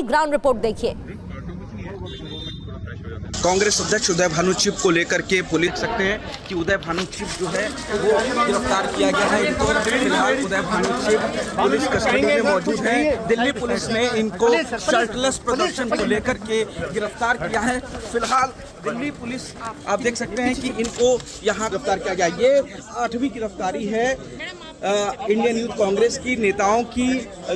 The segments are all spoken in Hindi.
ग्राउंड रिपोर्ट देखिए। कांग्रेस अध्यक्ष उदय भानु चिप को लेकर के पुलिस सकते हैं कि उदय भानु चिप जो है वो गिरफ्तार किया गया है। इनको फिलहाल उदय भानु चिप पुलिस कस्टडी में मौजूद है। दिल्ली पुलिस ने इनको शर्टलेस प्रदर्शन को लेकर के गिरफ्तार किया है। फिलहाल दिल्ली पुलिस आप देख सकते हैं कि इनको यहाँ गिरफ्तार किया गया। ये 8वीं गिरफ्तारी है इंडियन यूथ कांग्रेस की नेताओं की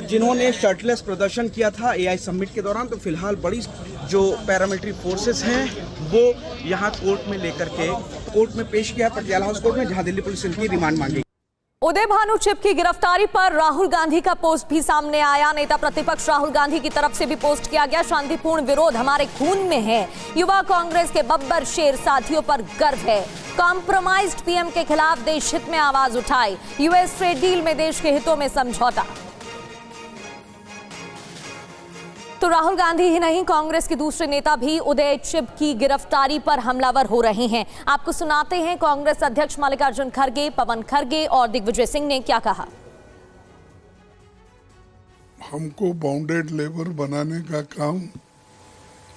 जिन्होंने शर्टलेस प्रदर्शन किया था एआई समिट के दौरान। तो फिलहाल बड़ी जो पैरामिलिट्री फोर्सेस हैं वो यहाँ कोर्ट में लेकर के कोर्ट में पेश किया पटियाला हाउस कोर्ट में, जहाँ दिल्ली पुलिस इनकी रिमांड मांगी। उदय भानु चिप की गिरफ्तारी पर राहुल गांधी का पोस्ट भी सामने आया। नेता प्रतिपक्ष राहुल गांधी की तरफ से भी पोस्ट किया गया। शांतिपूर्ण विरोध हमारे खून में है। युवा कांग्रेस के बब्बर शेर साथियों पर गर्व है। कॉम्प्रोमाइज्ड पीएम के खिलाफ देश हित में आवाज उठाई। यूएस ट्रेड डील में देश के हितों में समझौता। तो राहुल गांधी ही नहीं, कांग्रेस के दूसरे नेता भी उदय चिप की गिरफ्तारी पर हमलावर हो रहे हैं। आपको सुनाते हैं कांग्रेस अध्यक्ष मल्लिकार्जुन खड़गे, पवन खड़गे और दिग्विजय सिंह ने क्या कहा। हमको बाउंडेड लेबर बनाने का काम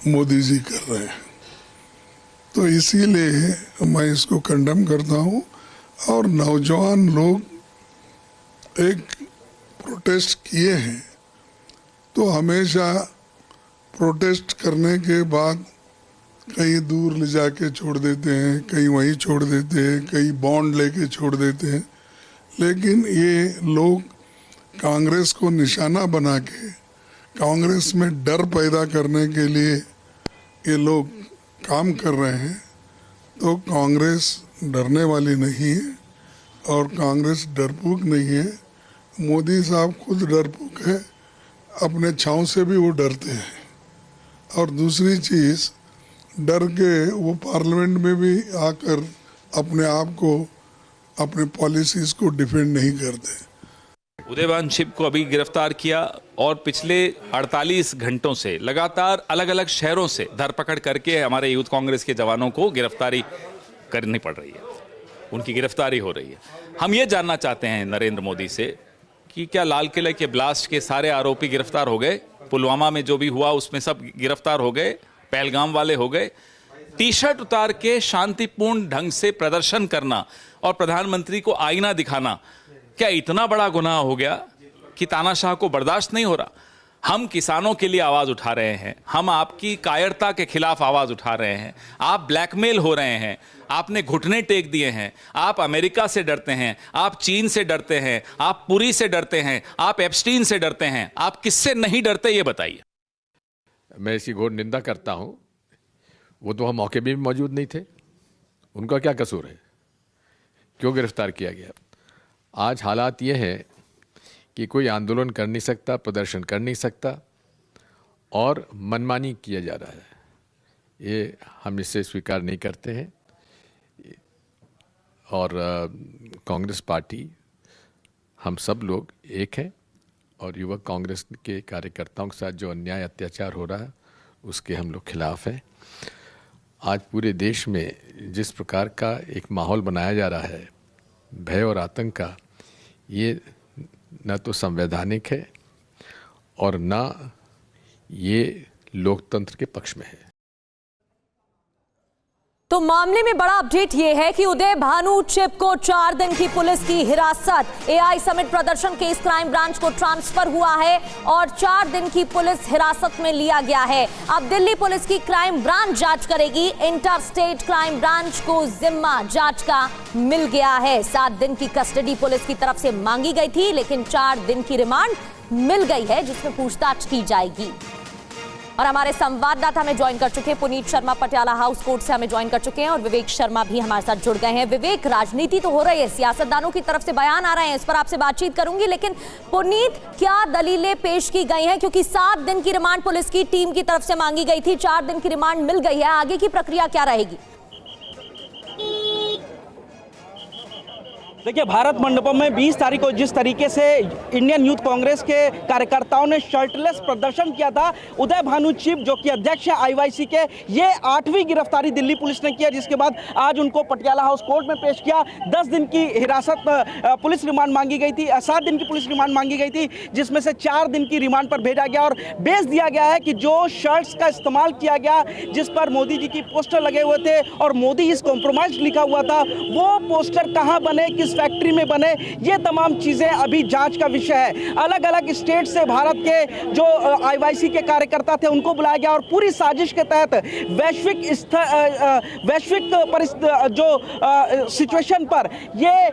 मोदी जी कर रहे हैं, तो इसीलिए मैं इसको कंडेम करता हूं। और नौजवान लोग एक प्रोटेस्ट किए हैं, तो हमेशा प्रोटेस्ट करने के बाद कहीं दूर ले जाके छोड़ देते हैं, कहीं वहीं छोड़ देते हैं, कहीं बॉन्ड लेके छोड़ देते हैं। लेकिन ये लोग कांग्रेस को निशाना बना के कांग्रेस में डर पैदा करने के लिए ये लोग काम कर रहे हैं। तो कांग्रेस डरने वाली नहीं है और कांग्रेस डरपोक नहीं है। मोदी साहब खुद डरपोक है, अपने छाँव से भी वो डरते हैं। और दूसरी चीज़, डर के वो पार्लियामेंट में भी आकर अपने आप को, अपने पॉलिसीज़ को डिफेंड नहीं करते। उदय भानु चिप को अभी गिरफ्तार किया और पिछले 48 घंटों से लगातार अलग अलग शहरों से धरपकड़ करके हमारे यूथ कांग्रेस के जवानों को गिरफ्तारी करनी पड़ रही है, उनकी गिरफ्तारी हो रही है। हम ये जानना चाहते हैं नरेंद्र मोदी से कि क्या लाल किले के ब्लास्ट के सारे आरोपी गिरफ्तार हो गए? पुलवामा में जो भी हुआ उसमें सब गिरफ्तार हो गए? पहलगाम वाले हो गए? टी शर्ट उतार के शांतिपूर्ण ढंग से प्रदर्शन करना और प्रधानमंत्री को आईना दिखाना क्या इतना बड़ा गुनाह हो गया कि तानाशाह को बर्दाश्त नहीं हो रहा? हम किसानों के लिए आवाज उठा रहे हैं, हम आपकी कायरता के खिलाफ आवाज उठा रहे हैं। आप ब्लैकमेल हो रहे हैं, आपने घुटने टेक दिए हैं। आप अमेरिका से डरते हैं, आप चीन से डरते हैं, आप पुरी से डरते हैं, आप एप्स्टीन से डरते हैं। आप किससे नहीं डरते ये बताइए। मैं इसकी घोर निंदा करता हूं। वो तो हम मौके भी मौजूद नहीं थे, उनका क्या कसूर है? क्यों गिरफ्तार किया गया? आज हालात ये हैं कि कोई आंदोलन कर नहीं सकता, प्रदर्शन कर नहीं सकता और मनमानी किया जा रहा है। ये हम इसे स्वीकार नहीं करते हैं। और कांग्रेस पार्टी, हम सब लोग एक हैं और युवक कांग्रेस के कार्यकर्ताओं के साथ जो अन्याय अत्याचार हो रहा है उसके हम लोग खिलाफ हैं। आज पूरे देश में जिस प्रकार का एक माहौल बनाया जा रहा है भय और आतंक का, ये न तो संवैधानिक है और न ये लोकतंत्र के पक्ष में है। तो मामले में बड़ा अपडेट यह है कि उदय भानु चिप को 4 दिन की पुलिस की हिरासत, एआई समिट प्रदर्शन केस क्राइम ब्रांच को ट्रांसफर हुआ है और 4 दिन की पुलिस हिरासत में लिया गया है। अब दिल्ली पुलिस की क्राइम ब्रांच जांच करेगी। इंटर स्टेट क्राइम ब्रांच को जिम्मा जांच का मिल गया है। 7 दिन की कस्टडी पुलिस की तरफ से मांगी गई थी, लेकिन 4 दिन की रिमांड मिल गई है जिसमें पूछताछ की जाएगी। और हमारे संवाददाता हमें ज्वाइन कर चुके हैं, पुनीत शर्मा पटियाला हाउस कोर्ट से हमें ज्वाइन कर चुके हैं और विवेक शर्मा भी हमारे साथ जुड़ गए हैं। विवेक, राजनीति तो हो रही है, सियासतदानों की तरफ से बयान आ रहे हैं, इस पर आपसे बातचीत करूंगी, लेकिन पुनीत, क्या दलीलें पेश की गई हैं? क्योंकि 7 दिन की रिमांड पुलिस की टीम की तरफ से मांगी गई थी, 4 दिन की रिमांड मिल गई है, आगे की प्रक्रिया क्या रहेगी? देखिए, भारत मंडपम में 20 तारीख को जिस तरीके से इंडियन यूथ कांग्रेस के कार्यकर्ताओं ने शर्टलेस प्रदर्शन किया था, उदय भानु चिब जो कि अध्यक्ष है आईवाईसी के, ये 8वीं गिरफ्तारी दिल्ली पुलिस ने किया, जिसके बाद आज उनको पटियाला हाउस कोर्ट में पेश किया। 10 दिन की हिरासत पुलिस रिमांड मांगी गई थी, 7 दिन की पुलिस रिमांड मांगी गई थी, जिसमें से 4 दिन की रिमांड पर भेजा गया और बेच दिया गया है कि जो शर्ट्स का इस्तेमाल किया गया, जिस पर मोदी जी की पोस्टर लगे हुए थे और मोदी इज कॉम्प्रोमाइज लिखा हुआ था, वो पोस्टर कहाँ बने, किस फैक्ट्री में बने, ये तमाम चीजें अभी जांच का विषय है। अलग अलग स्टेट से भारत के जो आईवाईसी के कार्यकर्ता थे उनको बुलाया गया और पूरी साजिश के तहत वैश्विक जो सिचुएशन पर ये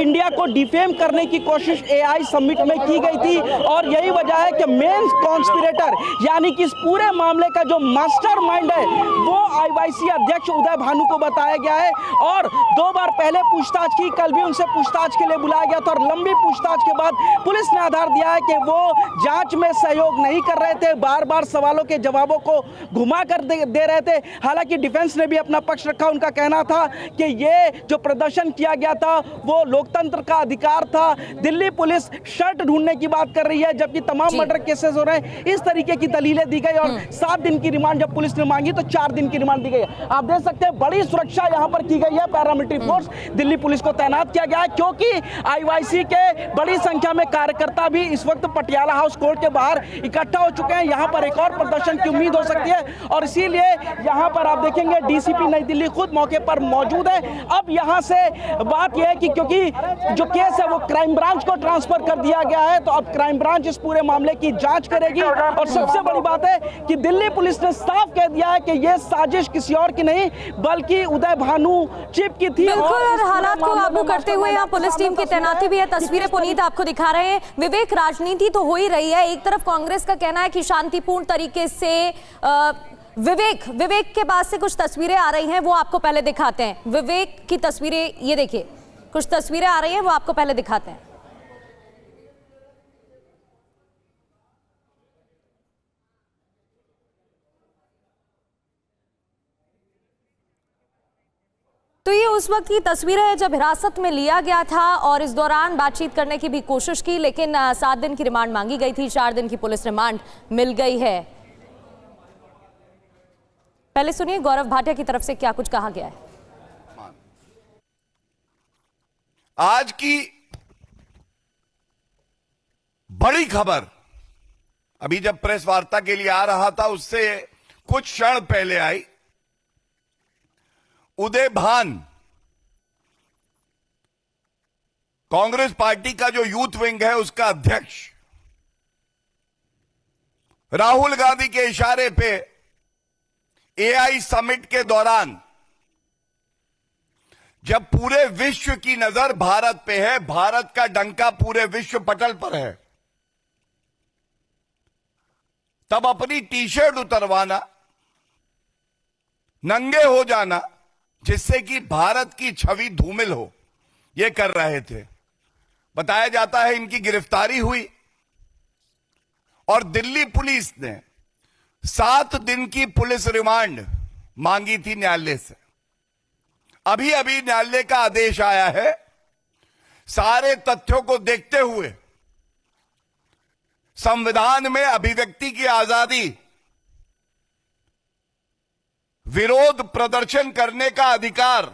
इंडिया को डिफेम करने की कोशिश एआई समिट में की गई थी और यही वजह है कि मेन कॉन्स्पिरेटर यानी कि इस पूरे मामले का जो मास्टरमाइंड है वो आईवाईसी अध्यक्ष उदय भानु को बताया गया है और 2 बार पहले पूछताछ की, कल भी उनसे पूछताछ के लिए बुलाया गया था और लंबी पूछताछ के बाद पुलिस ने आधार दिया है कि वो जांच में सहयोग नहीं कर रहे थे, बार बार सवालों के जवाबों को घुमा कर दे रहे थे। हालांकि डिफेंस ने भी अपना पक्ष रखा, उनका कहना था कि ये जो प्रदर्शन किया गया था वो लोकतंत्र का अधिकार था। दिल्ली पुलिस शर्ट ढूंढने की बात कर रही है जबकि तमाम मर्डर केसेस हो रहे हैं। इस तरीके की दलीलें दी गई और 7 दिन की रिमांड जब पुलिस ने मांगी तो 4 दिन की रिमांड दी गई। आप देख सकते हैं बड़ी सुरक्षा यहां पर की गई है, पैरामिलिट्री फोर्स दिल्ली पुलिस को तैनात किया गया है क्योंकि आईवाईसी के बड़ी संख्या में कार्यकर्ता भी इस वक्त पटियाला हाउस कोर्ट के बाहर इकट्ठा हो चुके हैं। यहां पर एक और प्रदर्शन की उम्मीद हो सकती है और इसीलिए यहां पर आप देखेंगे डीसीपी नई दिल्ली खुद मौके पर मौजूद है। अब यहां से बात यह है कि क्योंकि जो केस है वो क्राइम ब्रांच को ट्रांसफर कर दिया गया है तो अब क्राइम ब्रांच इस पूरे मामले की जांच करेगी और सबसे बड़ी बात है कि दिल्ली पुलिस ने साफ कह दिया है कि यह साजिश किसी और की नहीं बल्कि उदय भानु चिब की थी। और हालात को काबू करते हुए यहाँ पुलिस टीम की तैनाती भी है। तस्वीरें पुनीत आपको दिखा रहे हैं। विवेक, राजनीति तो हो ही रही है, एक तरफ कांग्रेस का कहना है कि शांतिपूर्ण तरीके से विवेक के पास से कुछ तस्वीरें आ रही हैं, वो आपको पहले दिखाते हैं। विवेक की तस्वीरें ये देखिए, कुछ तस्वीरें आ रही हैं वो आपको पहले दिखाते हैं। तो ये उस वक्त की तस्वीरें है जब हिरासत में लिया गया था और इस दौरान बातचीत करने की भी कोशिश की, लेकिन 7 दिन की रिमांड मांगी गई थी, 4 दिन की पुलिस रिमांड मिल गई है। पहले सुनिए गौरव भाटिया की तरफ से क्या कुछ कहा गया है। आज की बड़ी खबर अभी जब प्रेस वार्ता के लिए आ रहा था उससे कुछ क्षण पहले आई। उदय भान कांग्रेस पार्टी का जो यूथ विंग है उसका अध्यक्ष राहुल गांधी के इशारे पे एआई समिट के दौरान जब पूरे विश्व की नजर भारत पे है, भारत का डंका पूरे विश्व पटल पर है, तब अपनी टी शर्ट उतरवाना, नंगे हो जाना जिससे कि भारत की छवि धूमिल हो, यह कर रहे थे। बताया जाता है इनकी गिरफ्तारी हुई और दिल्ली पुलिस ने 7 दिन की पुलिस रिमांड मांगी थी न्यायालय से। अभी अभी न्यायालय का आदेश आया है। सारे तथ्यों को देखते हुए संविधान में अभिव्यक्ति की आजादी, विरोध प्रदर्शन करने का अधिकार,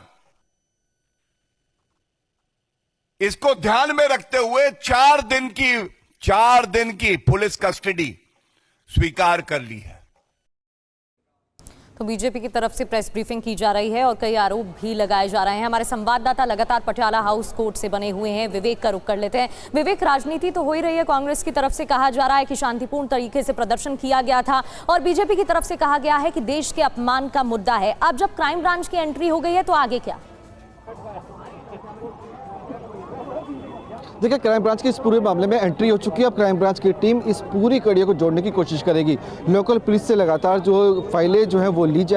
इसको ध्यान में रखते हुए 4 दिन की पुलिस कस्टडी स्वीकार कर ली है। तो बीजेपी की तरफ से प्रेस ब्रीफिंग की जा रही है और कई आरोप भी लगाए जा रहे हैं। हमारे संवाददाता लगातार पटियाला हाउस कोर्ट से बने हुए हैं। विवेक का रुख कर लेते हैं। विवेक, राजनीति तो हो ही रही है, कांग्रेस की तरफ से कहा जा रहा है कि शांतिपूर्ण तरीके से प्रदर्शन किया गया था और बीजेपी की तरफ से कहा गया है कि देश के अपमान का मुद्दा है। अब जब क्राइम ब्रांच की एंट्री हो गई है तो आगे क्या? देखिए, क्राइम ब्रांच के इस पूरे मामले में एंट्री हो चुकी है। अब क्राइम ब्रांच की टीम इस पूरी कड़ियों को जोड़ने की कोशिश करेगी। लोकल पुलिस से लगातार जो फाइलें जो है वो ली जाए।